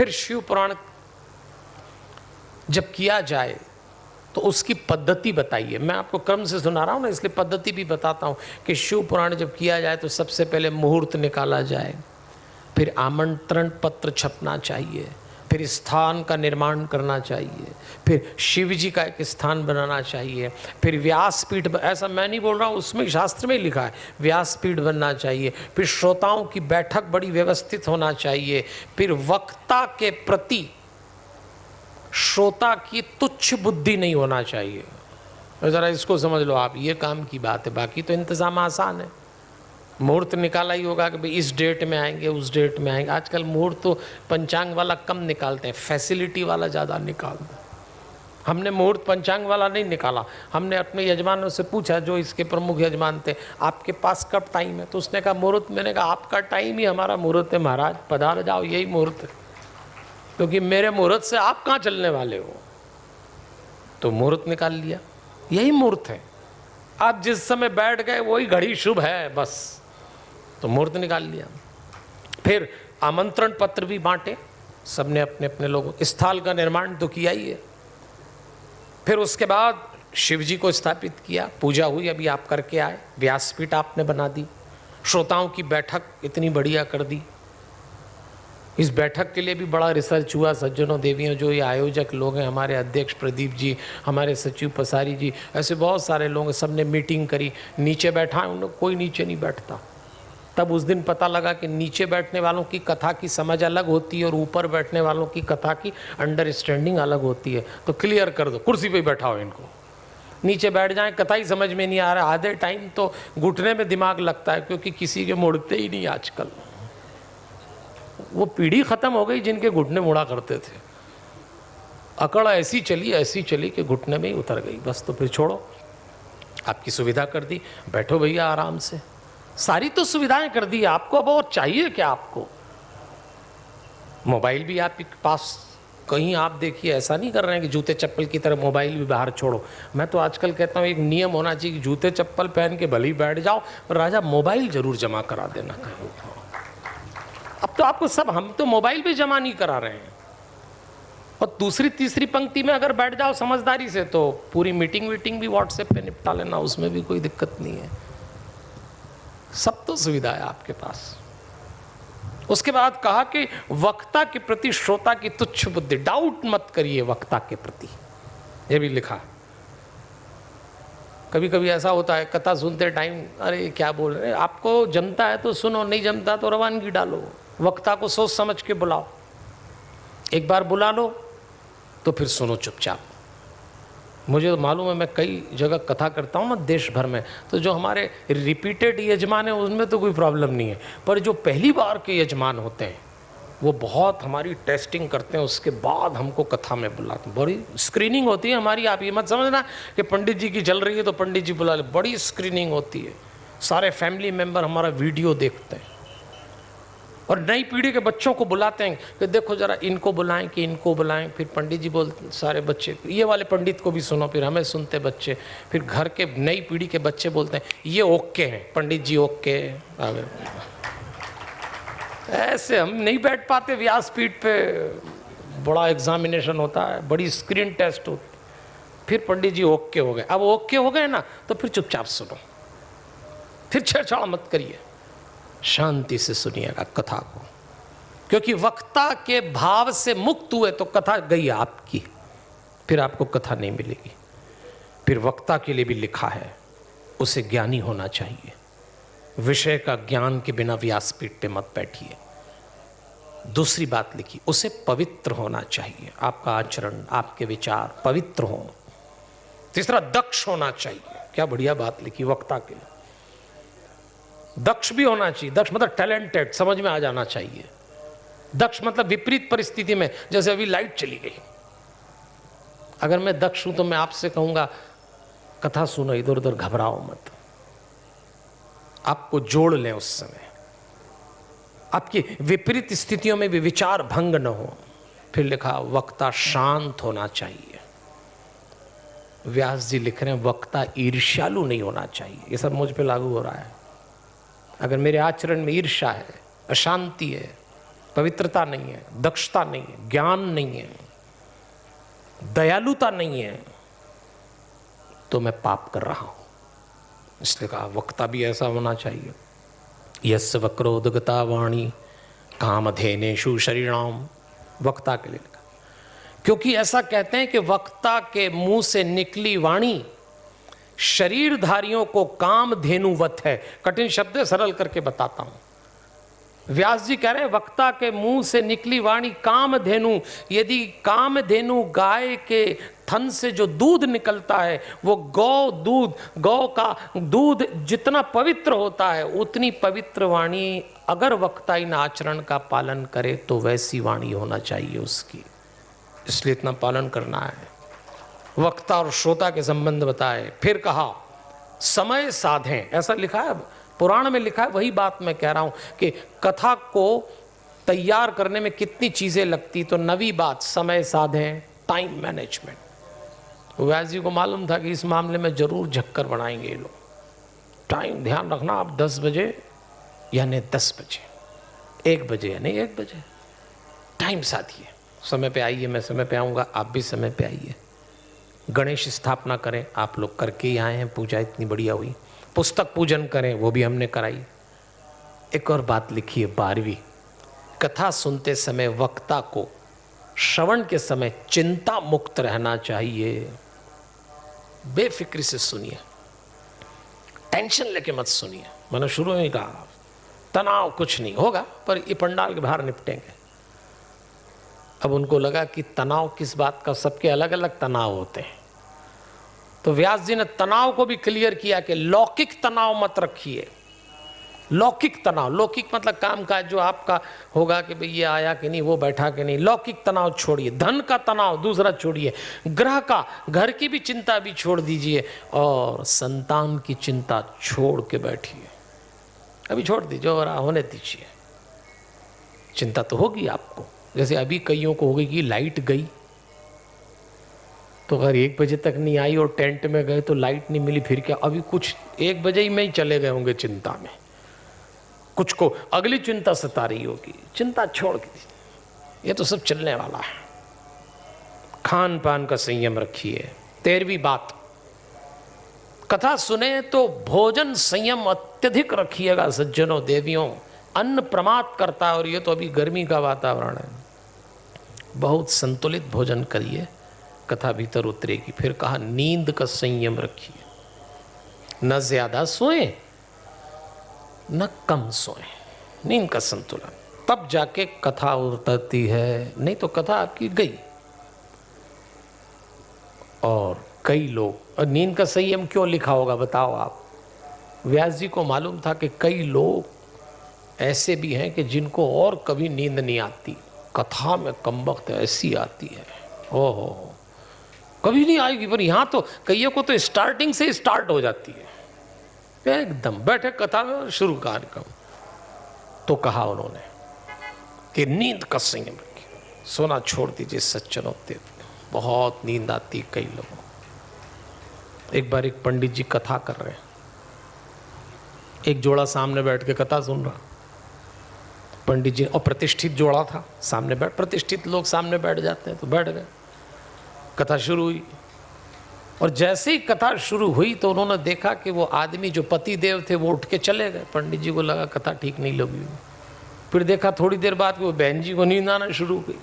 फिर शिव पुराण जब किया जाए तो उसकी पद्धति बताइए। मैं आपको क्रम से सुना रहा हूँ ना, इसलिए पद्धति भी बताता हूँ कि शिव पुराण जब किया जाए तो सबसे पहले मुहूर्त निकाला जाए, फिर आमंत्रण पत्र छपना चाहिए, फिर स्थान का निर्माण करना चाहिए, फिर शिव जी का एक स्थान बनाना चाहिए, फिर व्यासपीठ, ऐसा मैं नहीं बोल रहा हूँ, उसमें शास्त्र में लिखा है व्यासपीठ बनना चाहिए, फिर श्रोताओं की बैठक बड़ी व्यवस्थित होना चाहिए, फिर वक्ता के प्रति श्रोता की तुच्छ बुद्धि नहीं होना चाहिए। ज़रा इसको समझ लो आप, ये काम की बात है, बाकी तो इंतज़ाम आसान है। मुहूर्त निकाला ही होगा कि भाई इस डेट में आएंगे, उस डेट में आएंगे। आजकल मुहूर्त तो पंचांग वाला कम निकालते हैं, फैसिलिटी वाला ज़्यादा निकालते हैं। हमने मुहूर्त पंचांग वाला नहीं निकाला, हमने अपने यजमानों से पूछा, जो इसके प्रमुख यजमान थे, आपके पास कब टाइम है? तो उसने कहा मुहूर्त। मैंने कहा आपका टाइम ही हमारा मुहूर्त है महाराज, पधार जाओ, यही मुहूर्त है, क्योंकि मेरे मुहूर्त से आप कहाँ चलने वाले हो। तो मुहूर्त निकाल लिया, यही मुहूर्त है, आप जिस समय बैठ गए वही घड़ी शुभ है, बस। तो मुहूर्त निकाल लिया। फिर आमंत्रण पत्र भी बांटे, सबने अपने अपने लोगों, स्थल का निर्माण तो किया ही है। फिर उसके बाद शिव जी को स्थापित किया, पूजा हुई, अभी आप करके आए, व्यासपीठ आपने बना दी, श्रोताओं की बैठक इतनी बढ़िया कर दी। इस बैठक के लिए भी बड़ा रिसर्च हुआ, सज्जनों देवियों, जो ये आयोजक लोग हैं, हमारे अध्यक्ष प्रदीप जी, हमारे सचिव पसारी जी, ऐसे बहुत सारे लोग, सबने मीटिंग करी। नीचे बैठा है उन लोग, कोई नीचे नहीं बैठता। तब उस दिन पता लगा कि नीचे बैठने वालों की कथा की समझ अलग होती है और ऊपर बैठने वालों की कथा की अंडरस्टैंडिंग अलग होती है। तो क्लियर कर दो, कुर्सी पे बैठाओ इनको, नीचे बैठ जाएं, कथा ही समझ में नहीं आ रहा। आधे टाइम तो घुटने में दिमाग लगता है, क्योंकि किसी के मुड़ते ही नहीं आजकल। वो पीढ़ी खत्म हो गई जिनके घुटने मुड़ा करते थे। अकड़ ऐसी चली कि घुटने में ही उतर गई, बस। तो फिर छोड़ो, आपकी सुविधा कर दी, बैठो भैया आराम से, सारी तो सुविधाएं कर दी आपको, अब और चाहिए क्या आपको? मोबाइल भी आपके पास, कहीं आप देखिए ऐसा नहीं कर रहे हैं कि जूते चप्पल की तरह मोबाइल भी बाहर छोड़ो। मैं तो आजकल कहता हूँ एक नियम होना चाहिए कि जूते चप्पल पहन के भले ही बैठ जाओ, राजा मोबाइल जरूर जमा करा देना कहीं। अब तो आपको सब, हम तो मोबाइल भी जमा नहीं करा रहे हैं। और दूसरी तीसरी पंक्ति में अगर बैठ जाओ समझदारी से तो पूरी मीटिंग वीटिंग भी व्हाट्सएप पे निपटा लेना, उसमें भी कोई दिक्कत नहीं है। सब तो सुविधा है आपके पास। उसके बाद कहा कि वक्ता के प्रति श्रोता की तुच्छ बुद्धि, डाउट मत करिए वक्ता के प्रति, यह भी लिखा। कभी कभी ऐसा होता है कथा सुनते टाइम, अरे क्या बोल रहे हैं, आपको जमता है तो सुनो, नहीं जमता तो रवानगी डालो। वक्ता को सोच समझ के बुलाओ, एक बार बुला लो तो फिर सुनो चुपचाप। मुझे तो मालूम है, मैं कई जगह कथा करता हूँ ना देश भर में, तो जो हमारे रिपीटेड यजमान हैं उनमें तो कोई प्रॉब्लम नहीं है, पर जो पहली बार के यजमान होते हैं वो बहुत हमारी टेस्टिंग करते हैं, उसके बाद हमको कथा में बुलाते हैं। बड़ी स्क्रीनिंग होती है हमारी, आप ये मत समझना कि पंडित जी की चल रही है तो पंडित जी बुला ले, बड़ी स्क्रीनिंग होती है। सारे फैमिली मेम्बर हमारा वीडियो देखते हैं और नई पीढ़ी के बच्चों को बुलाते हैं कि देखो जरा इनको बुलाएं कि इनको बुलाएं। फिर पंडित जी बोलते, सारे बच्चे, ये वाले पंडित को भी सुनो, फिर हमें सुनते बच्चे, फिर घर के नई पीढ़ी के बच्चे बोलते हैं ये ओके हैं, पंडित जी ओके आ गए। ऐसे हम नहीं बैठ पाते व्यासपीठ पे, बड़ा एग्जामिनेशन होता है, बड़ी स्क्रीन टेस्ट होती, फिर पंडित जी ओके हो गए। अब ओके हो गए ना तो फिर चुपचाप सुनो, फिर छेड़छाड़ मत करिए, शांति से सुनिएगा कथा को, क्योंकि वक्ता के भाव से मुक्त हुए तो कथा गई आपकी, फिर आपको कथा नहीं मिलेगी। फिर वक्ता के लिए भी लिखा है, उसे ज्ञानी होना चाहिए, विषय का ज्ञान के बिना व्यासपीठ पे मत बैठिए। दूसरी बात लिखी, उसे पवित्र होना चाहिए, आपका आचरण, आपके विचार पवित्र हो। तीसरा, दक्ष होना चाहिए। क्या बढ़िया बात लिखी वक्ता के लिए, दक्ष भी होना चाहिए। दक्ष मतलब टैलेंटेड, समझ में आ जाना चाहिए। दक्ष मतलब विपरीत परिस्थिति में, जैसे अभी लाइट चली गई, अगर मैं दक्ष हूं तो मैं आपसे कहूंगा कथा सुनो, इधर उधर घबराओ मत, आपको जोड़ लें उस समय, आपकी विपरीत स्थितियों में भी विचार भंग न हो। फिर लिखा, वक्ता शांत होना चाहिए। व्यास जी लिख रहे हैं वक्ता ईर्ष्यालु नहीं होना चाहिए। ये सब मुझ पे लागू हो रहा है। अगर मेरे आचरण में ईर्ष्या है, अशांति है, पवित्रता नहीं है, दक्षता नहीं है, ज्ञान नहीं है, दयालुता नहीं है, तो मैं पाप कर रहा हूं। इसलिए कहा वक्ता भी ऐसा होना चाहिए। यस्य वक्रोदगता वाणी कामधेनेषु शरीराम, वक्ता के लिए लिखा, क्योंकि ऐसा कहते हैं कि वक्ता के मुंह से निकली वाणी शरीरधारियों को कामधेनुवत है। कठिन शब्द है, सरल करके बताता हूं। व्यास जी कह रहे हैं वक्ता के मुंह से निकली वाणी कामधेनु, यदि कामधेनु गाय के थन से जो दूध निकलता है वो गौ का दूध जितना पवित्र होता है, उतनी पवित्र वाणी अगर वक्ता इन आचरण का पालन करे तो वैसी वाणी होना चाहिए उसकी। इसलिए इतना पालन करना है। वक्ता और श्रोता के संबंध बताए। फिर कहा समय साधें, ऐसा लिखा है पुराण में, लिखा है, वही बात मैं कह रहा हूं कि कथा को तैयार करने में कितनी चीजें लगती, तो नवी बात समय साधें, टाइम मैनेजमेंट। व्यास जी को मालूम था कि इस मामले में जरूर झक्कर बनाएंगे ये लोग। टाइम ध्यान रखना, आप 10 बजे यानी 10 बजे, 1 बजे यानी 1 बजे टाइम साधिए। समय पे आइए, मैं समय पे आऊँगा, आप भी समय पे आइए। गणेश स्थापना करें, आप लोग करके ही आए हैं, पूजा इतनी बढ़िया हुई। पुस्तक पूजन करें, वो भी हमने कराई। एक और बात लिखी है 12वीं, कथा सुनते समय वक्ता को श्रवण के समय चिंता मुक्त रहना चाहिए। बेफिक्री से सुनिए, टेंशन लेके मत सुनिए। मैंने शुरू में ही कहा तनाव कुछ नहीं होगा, पर ये पंडाल के बाहर निपटेंगे। अब उनको लगा कि तनाव किस बात का, सबके अलग अलग तनाव होते हैं। तो व्यास जी ने तनाव को भी क्लियर किया कि लौकिक तनाव मत रखिए। लौकिक तनाव, लौकिक मतलब काम काज जो आपका होगा कि भाई ये आया कि नहीं, वो बैठा कि नहीं, लौकिक तनाव छोड़िए। धन का तनाव दूसरा छोड़िए, ग्रह का, घर की भी चिंता भी छोड़ दीजिए, और संतान की चिंता छोड़ के बैठिए। अभी छोड़ दीजिए और होने दीजिए। चिंता तो होगी आपको, जैसे अभी कईयों को हो गई कि लाइट गई, तो अगर 1 बजे तक नहीं आई और टेंट में गए तो लाइट नहीं मिली, फिर क्या? अभी कुछ 1 बजे ही में ही चले गए होंगे चिंता में। कुछ को अगली चिंता सता रही होगी, चिंता छोड़ के, ये तो सब चलने वाला है। खान पान का संयम रखिए। 13वीं बात, कथा सुने तो भोजन संयम अत्यधिक रखिएगा सज्जनों देवियों। अन्न प्रमाद करता है, और ये तो अभी गर्मी का वातावरण है। बहुत संतुलित भोजन करिए, कथा भीतर उतरेगी। फिर कहा नींद का संयम रखिए, न ज्यादा सोएं न कम सोएं, नींद का संतुलन, तब जाके कथा उतरती है, नहीं तो कथा आपकी गई। और कई लोग, और नींद का संयम क्यों लिखा होगा बताओ आप? व्यास जी को मालूम था कि कई लोग ऐसे भी हैं कि जिनको और कभी नींद नहीं आती, कथा में कमबख्त ऐसी आती है, ओहो कभी नहीं आएगी, पर यहाँ तो कईयों को तो स्टार्टिंग से स्टार्ट हो जाती है, एकदम बैठे कथा में शुरू कार्यक्रम। तो कहा उन्होंने कि नींद का संयम रखिए, सोना छोड़ दीजिए सज्जनों देव। बहुत नींद आती कई लोगों। एक बार एक पंडित जी कथा कर रहे हैं, एक जोड़ा सामने बैठ के कथा सुन रहा। पंडित जी, और प्रतिष्ठित जोड़ा था, सामने बैठ, प्रतिष्ठित लोग सामने बैठ जाते हैं, तो बैठ गए। कथा शुरू हुई, और जैसे ही कथा शुरू हुई तो उन्होंने देखा कि वो आदमी जो पति देव थे वो उठ के चले गए। पंडित जी को लगा कथा ठीक नहीं लगी। फिर देखा थोड़ी देर बाद वो बहन जी को नींद आना शुरू हो गई,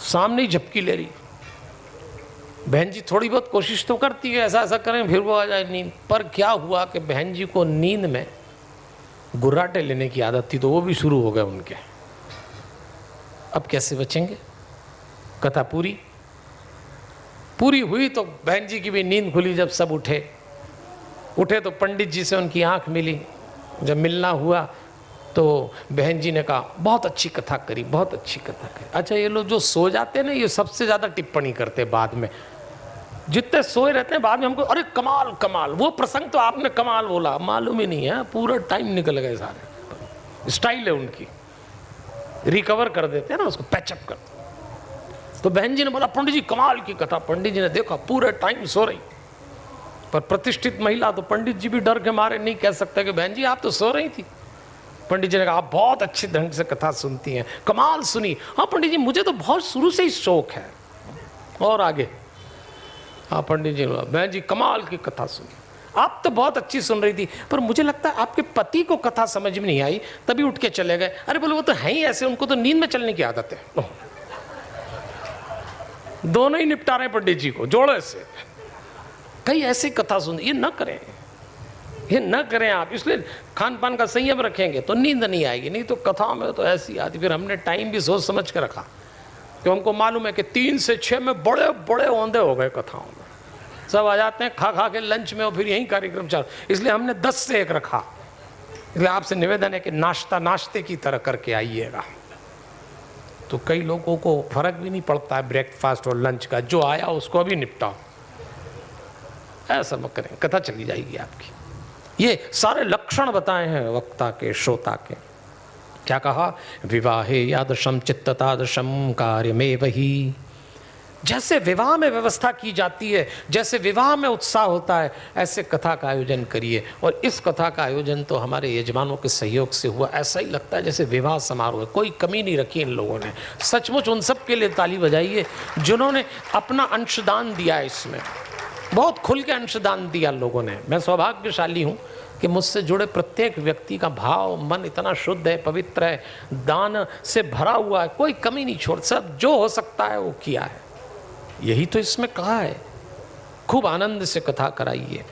सामने ही झपकी ले रही। बहन जी थोड़ी बहुत कोशिश तो करती है ऐसा ऐसा करें फिर वो आ जाए नींद, पर क्या हुआ कि बहन जी को नींद में गुर्राटे लेने की आदत थी, तो वो भी शुरू हो गए उनके। अब कैसे बचेंगे? कथा पूरी हुई तो बहन जी की भी नींद खुली। जब सब उठे तो पंडित जी से उनकी आंख मिली। जब मिलना हुआ तो बहन जी ने कहा बहुत अच्छी कथा करी, बहुत अच्छी कथा करी। अच्छा, ये लोग जो सो जाते हैं ना, ये सबसे ज़्यादा टिप्पणी करते हैं बाद में। जितने सोए रहते हैं बाद में हमको अरे कमाल कमाल, वो प्रसंग तो आपने कमाल बोला, मालूम ही नहीं है, पूरा टाइम निकल गए सारे। स्टाइल है उनकी, रिकवर कर देते हैं ना उसको, पैचअप करते। तो बहन जी ने बोला पंडित जी कमाल की कथा। पंडित जी ने देखा पूरे टाइम सो रही, पर प्रतिष्ठित महिला, तो पंडित जी भी डर के मारे नहीं कह सकते कि बहन जी आप तो सो रही थी। पंडित जी ने कहा आप बहुत अच्छे ढंग से कथा सुनती हैं, कमाल सुनी। हाँ पंडित जी मुझे तो बहुत शुरू से ही शौक है। और आगे, हाँ पंडित जी बहन जी कमाल की कथा सुनी, आप तो बहुत अच्छी सुन रही थी, पर मुझे लगता है आपके पति को कथा समझ में नहीं आई, तभी उठ के चले गए। अरे बोले वो तो है ही ऐसे, उनको तो नींद में चलने की आदत है। दोनों ही निपटा रहे पंडित जी को जोड़े से। कई ऐसी कथा सुन, ये न करें, ये न करें आप। इसलिए खान पान का संयम रखेंगे तो नींद नहीं आएगी, नहीं तो कथा में तो ऐसी आती। फिर हमने टाइम भी सोच समझ के रखा, तो हमको मालूम है कि 3 से 6 में बड़े बड़े औंधे हो गए कथाओं में, सब आ जाते हैं खा खा के लंच में और फिर यही कार्यक्रम चल। इसलिए हमने 10 से 1 रखा। इसलिए आपसे निवेदन है कि नाश्ता नाश्ते की तरह करके आइएगा। तो कई लोगों को फर्क भी नहीं पड़ता है ब्रेकफास्ट और लंच का, जो आया उसको अभी निपटाओ। ऐसा मत करें, कथा चली जाएगी आपकी। ये सारे लक्षण बताए हैं वक्ता के, श्रोता के। क्या कहा? विवाहे यादृशम चित्त तादृशम कार्यमेव ही। जैसे विवाह में व्यवस्था की जाती है, जैसे विवाह में उत्साह होता है, ऐसे कथा का आयोजन करिए। और इस कथा का आयोजन तो हमारे यजमानों के सहयोग से हुआ। ऐसा ही लगता है जैसे विवाह समारोह है, कोई कमी नहीं रखी इन लोगों ने। सचमुच उन सब के लिए ताली बजाइए जिन्होंने अपना अंशदान दिया। इसमें बहुत खुल के अंशदान दिया लोगों ने। मैं सौभाग्यशाली हूँ कि मुझसे जुड़े प्रत्येक व्यक्ति का भाव मन इतना शुद्ध है, पवित्र है, दान से भरा हुआ है, कोई कमी नहीं छोड़, सब जो हो सकता है वो किया है। यही तो इसमें कहा है। खूब आनंद से कथा कराइए।